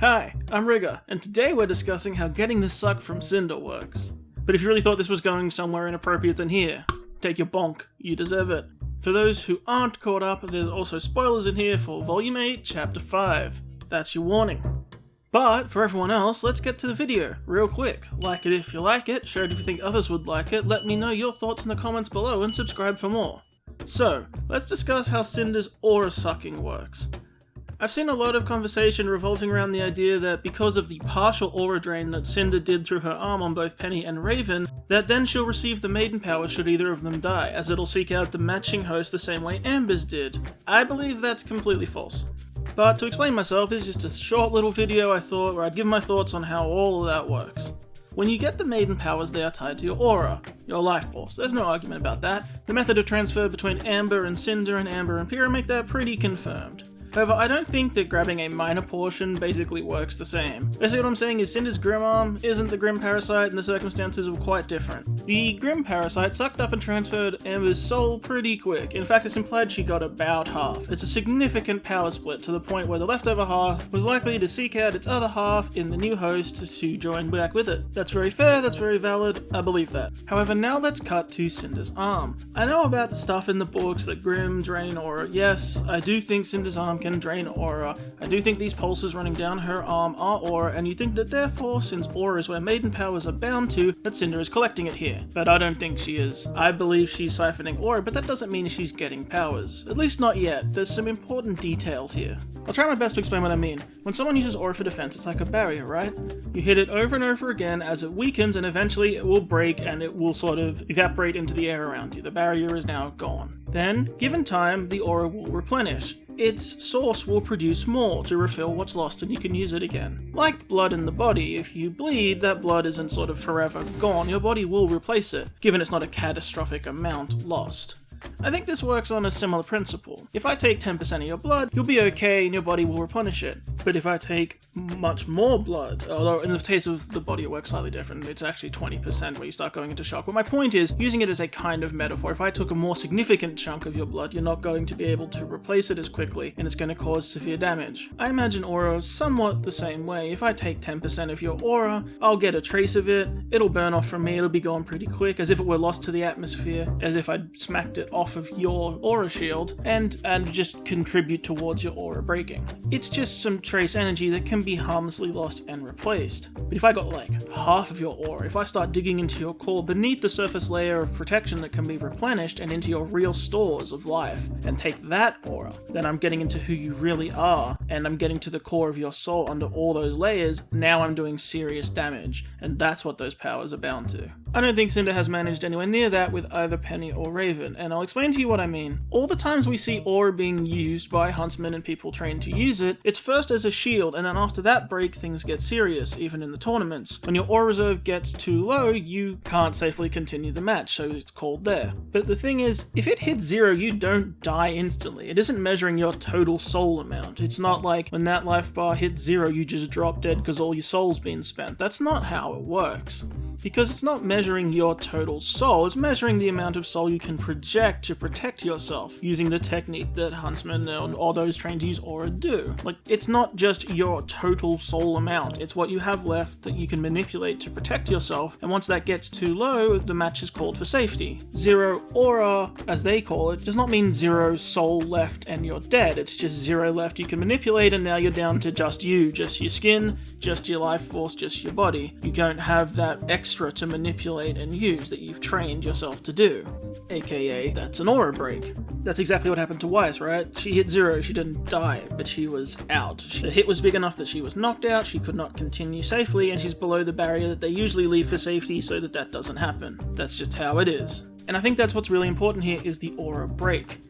Hi, I'm Rigger, and today we're discussing how getting the suck from Cinder works. But if you really thought this was going somewhere inappropriate, then here, take your bonk, you deserve it. For those who aren't caught up, there's also spoilers in here for Volume 8, Chapter 5. That's your warning. But, for everyone else, let's get to the video, real quick. Like it if you like it, share it if you think others would like it, let me know your thoughts in the comments below, and subscribe for more. So, let's discuss how Cinder's aura sucking works. I've seen a lot of conversation revolving around the idea that because of the partial aura drain that Cinder did through her arm on both Penny and Raven, that then she'll receive the maiden power should either of them die, as it'll seek out the matching host the same way Amber's did. I believe that's completely false. But to explain myself, this is just a short little video I thought where I'd give my thoughts on how all of that works. When you get the maiden powers, they are tied to your aura, your life force. There's no argument about that. The method of transfer between Amber and Cinder and Amber and Pyrrha make that pretty confirmed. However, I don't think that grabbing a minor portion basically works the same. Basically what I'm saying is Cinder's grimm arm isn't the grimm parasite and the circumstances were quite different. The grimm parasite sucked up and transferred Amber's soul pretty quick. In fact, it's implied she got about half. It's a significant power split to the point where the leftover half was likely to seek out its other half in the new host to join back with it. That's very fair, that's very valid, I believe that. However, now let's cut to Cinder's arm. I know about the stuff in the books that grimm drain aura. Yes, I do think Cinder's arm can drain aura. I do think these pulses running down her arm are aura, and you think that therefore, since aura is where maiden powers are bound to, that Cinder is collecting it here. But I don't think she is. I believe she's siphoning aura, but that doesn't mean she's getting powers. At least not yet. There's some important details here. I'll try my best to explain what I mean. When someone uses aura for defense, it's like a barrier, right? You hit it over and over again as it weakens, and eventually it will break and it will sort of evaporate into the air around you. The barrier is now gone. Then, given time, the aura will replenish. Its source will produce more to refill what's lost and you can use it again. Like blood in the body, if you bleed, that blood isn't sort of forever gone, your body will replace it, given it's not a catastrophic amount lost. I think this works on a similar principle. If I take 10% of your blood, you'll be okay and your body will replenish it. But if I take much more blood, although in the case of the body it works slightly different, it's actually 20% where you start going into shock. But my point is, using it as a kind of metaphor, if I took a more significant chunk of your blood, you're not going to be able to replace it as quickly and it's going to cause severe damage. I imagine aura somewhat the same way. If I take 10% of your aura, I'll get a trace of it, it'll burn off from me, it'll be gone pretty quick, as if it were lost to the atmosphere, as if I'd smacked it off of your aura shield, and just contribute towards your aura breaking. It's just some trace energy that can be harmlessly lost and replaced. But if I got like half of your aura, if I start digging into your core beneath the surface layer of protection that can be replenished and into your real stores of life, and take that aura, then I'm getting into who you really are, and I'm getting to the core of your soul under all those layers. Now I'm doing serious damage, and that's what those powers are bound to. I don't think Cinder has managed anywhere near that with either Penny or Raven, and I'll explain to you what I mean. All the times we see aura being used by huntsmen and people trained to use it, it's first as a shield, and then after that break things get serious, even in the tournaments. When your aura reserve gets too low, you can't safely continue the match, so it's called there. But the thing is, if it hits 0, you don't die instantly. It isn't measuring your total soul amount. It's not like when that life bar hits 0, you just drop dead because all your soul's been spent. That's not how it works. Because it's not measuring your total soul, it's measuring the amount of soul you can project to protect yourself, using the technique that huntsmen or those trained to use aura do. Like, it's not just your total soul amount, it's what you have left that you can manipulate to protect yourself, and once that gets too low, the match is called for safety. 0 aura, as they call it, does not mean 0 soul left and you're dead, it's just 0 left you can manipulate and now you're down to just you, just your skin, just your life force, just your body. You don't have that extra to manipulate and use that you've trained yourself to do. AKA, that's an aura break. That's exactly what happened to Weiss, right? She hit 0, she didn't die, but she was out. The hit was big enough that she was knocked out, she could not continue safely, and she's below the barrier that they usually leave for safety so that doesn't happen. That's just how it is. And I think that's what's really important here is the aura break.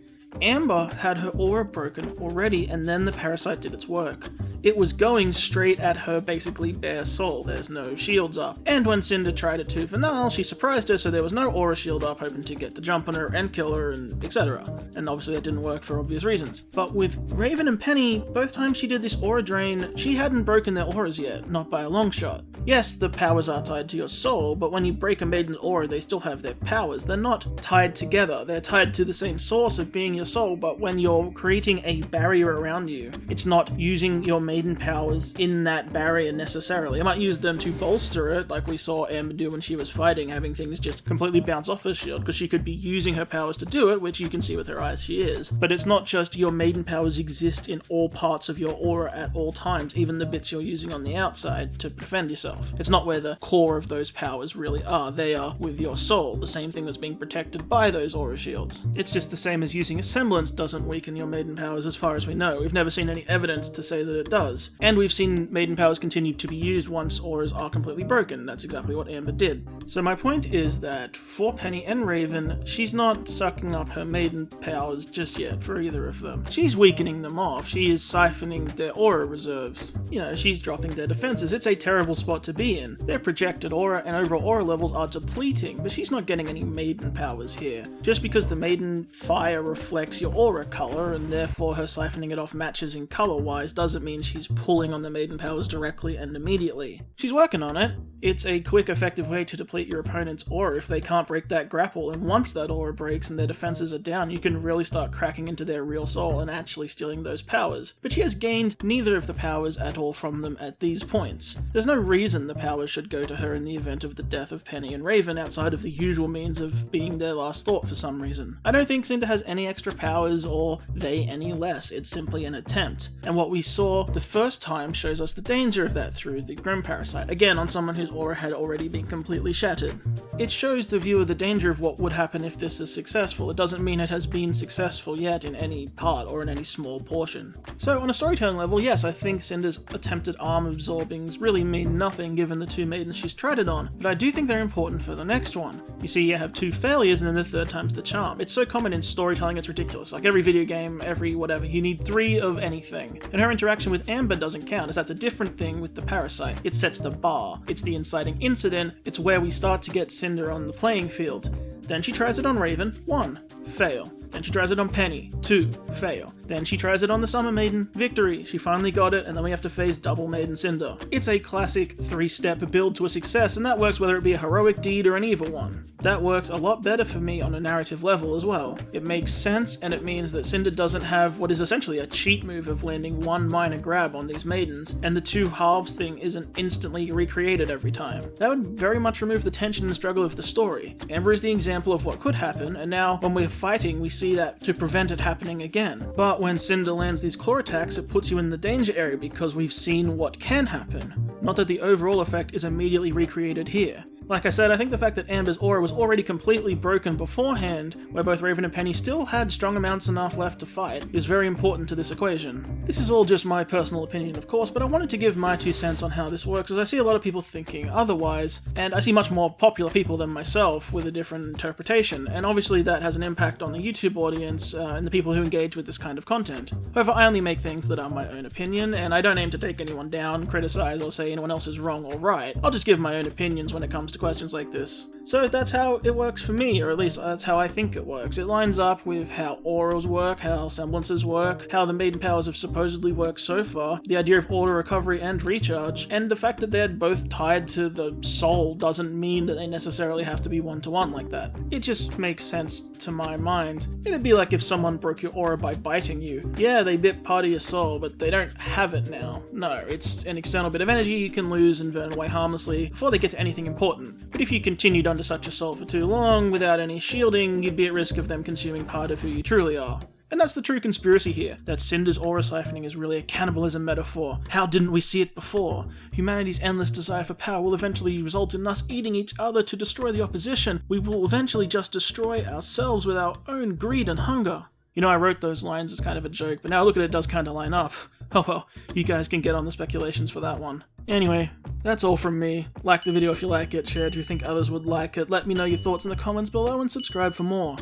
Amber had her aura broken already, and then the parasite did its work. It was going straight at her basically bare soul, there's no shields up. And when Cinder tried it to Vanal, she surprised her so there was no aura shield up, hoping to get the jump on her and kill her and etc. And obviously that didn't work for obvious reasons. But with Raven and Penny, both times she did this aura drain, she hadn't broken their auras yet, not by a long shot. Yes, the powers are tied to your soul, but when you break a maiden's aura, they still have their powers. They're not tied together. They're tied to the same source of being your soul, but when you're creating a barrier around you, it's not using your maiden powers in that barrier necessarily. It might use them to bolster it, like we saw Amber do when she was fighting, having things just completely bounce off her shield, because she could be using her powers to do it, which you can see with her eyes she is. But it's not just your maiden powers exist in all parts of your aura at all times, even the bits you're using on the outside to defend yourself. It's not where the core of those powers really are. They are with your soul, the same thing that's being protected by those aura shields. It's just the same as using a semblance doesn't weaken your maiden powers as far as we know. We've never seen any evidence to say that it does. And we've seen maiden powers continue to be used once auras are completely broken. That's exactly what Amber did. So my point is that for Penny and Raven, she's not sucking up her maiden powers just yet for either of them. She's weakening them off. She is siphoning their aura reserves. You know, she's dropping their defenses. It's a terrible spot to be in. Their projected aura and overall aura levels are depleting, but she's not getting any maiden powers here. Just because the maiden fire reflects your aura color, and therefore her siphoning it off matches in color-wise, doesn't mean she's pulling on the maiden powers directly and immediately. She's working on it. It's a quick, effective way to deplete your opponent's aura if they can't break that grapple, and once that aura breaks and their defenses are down, you can really start cracking into their real soul and actually stealing those powers. But she has gained neither of the powers at all from them at these points. There's no reason the powers should go to her in the event of the death of Penny and Raven outside of the usual means of being their last thought for some reason. I don't think Cinder has any extra powers or they any less. It's simply an attempt. And what we saw the first time shows us the danger of that through the Grimm parasite, again on someone whose aura had already been completely shattered. It shows the viewer the danger of what would happen if this is successful. It doesn't mean it has been successful yet in any part or in any small portion. So on a storytelling level, yes, I think Cinder's attempted arm absorbings really mean nothing given the two maidens she's tried it on, but I do think they're important for the next one. You see, you have two failures and then the third time's the charm. It's so common in storytelling, it's ridiculous. Like every video game, every whatever, you need 3 of anything. And her interaction with Amber doesn't count, as that's a different thing with the parasite. It sets the bar. It's the inciting incident. It's where we start to get Cinder on the playing field. Then she tries it on Raven, 1, fail. Then she tries it on Penny, 2, fail. Then she tries it on the Summer Maiden, victory, she finally got it, and then we have to face double Maiden Cinder. It's a classic 3-step build to a success, and that works whether it be a heroic deed or an evil one. That works a lot better for me on a narrative level as well. It makes sense, and it means that Cinder doesn't have what is essentially a cheat move of landing one minor grab on these maidens, and the 2 halves thing isn't instantly recreated every time. That would very much remove the tension and struggle of the story. Amber is the example of what could happen, and now when we're fighting we see that to prevent it happening again. But when Cinder lands these claw attacks, it puts you in the danger area because we've seen what can happen. Not that the overall effect is immediately recreated here. Like I said, I think the fact that Amber's aura was already completely broken beforehand, where both Raven and Penny still had strong amounts enough left to fight, is very important to this equation. This is all just my personal opinion, of course, but I wanted to give my 2 cents on how this works, as I see a lot of people thinking otherwise, and I see much more popular people than myself with a different interpretation, and obviously that has an impact on the YouTube audience and the people who engage with this kind of content. However, I only make things that are my own opinion, and I don't aim to take anyone down, criticize, or say anyone else is wrong or right. I'll just give my own opinions when it comes to questions like this. So that's how it works for me, or at least that's how I think it works. It lines up with how auras work, how semblances work, how the maiden powers have supposedly worked so far, the idea of auto recovery and recharge, and the fact that they're both tied to the soul doesn't mean that they necessarily have to be one-to-one like that. It just makes sense to my mind. It'd be like if someone broke your aura by biting you. Yeah, they bit part of your soul, but they don't have it now. No, it's an external bit of energy you can lose and burn away harmlessly before they get to anything important. But if you continued under such a soul for too long without any shielding, you'd be at risk of them consuming part of who you truly are. And that's the true conspiracy here, that Cinder's aura siphoning is really a cannibalism metaphor. How didn't we see it before? Humanity's endless desire for power will eventually result in us eating each other to destroy the opposition. We will eventually just destroy ourselves with our own greed and hunger. You know, I wrote those lines as kind of a joke, but now look at it, it does kind of line up. Oh well, you guys can get on the speculations for that one. Anyway, that's all from me. Like the video if you like it, share it if you think others would like it, let me know your thoughts in the comments below, and subscribe for more.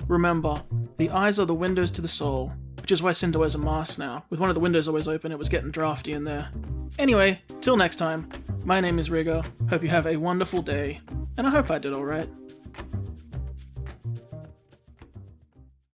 Remember, the eyes are the windows to the soul, which is why Cinder wears a mask now. With one of the windows always open, it was getting drafty in there. Anyway, till next time, my name is Rigger, hope you have a wonderful day, and I hope I did alright.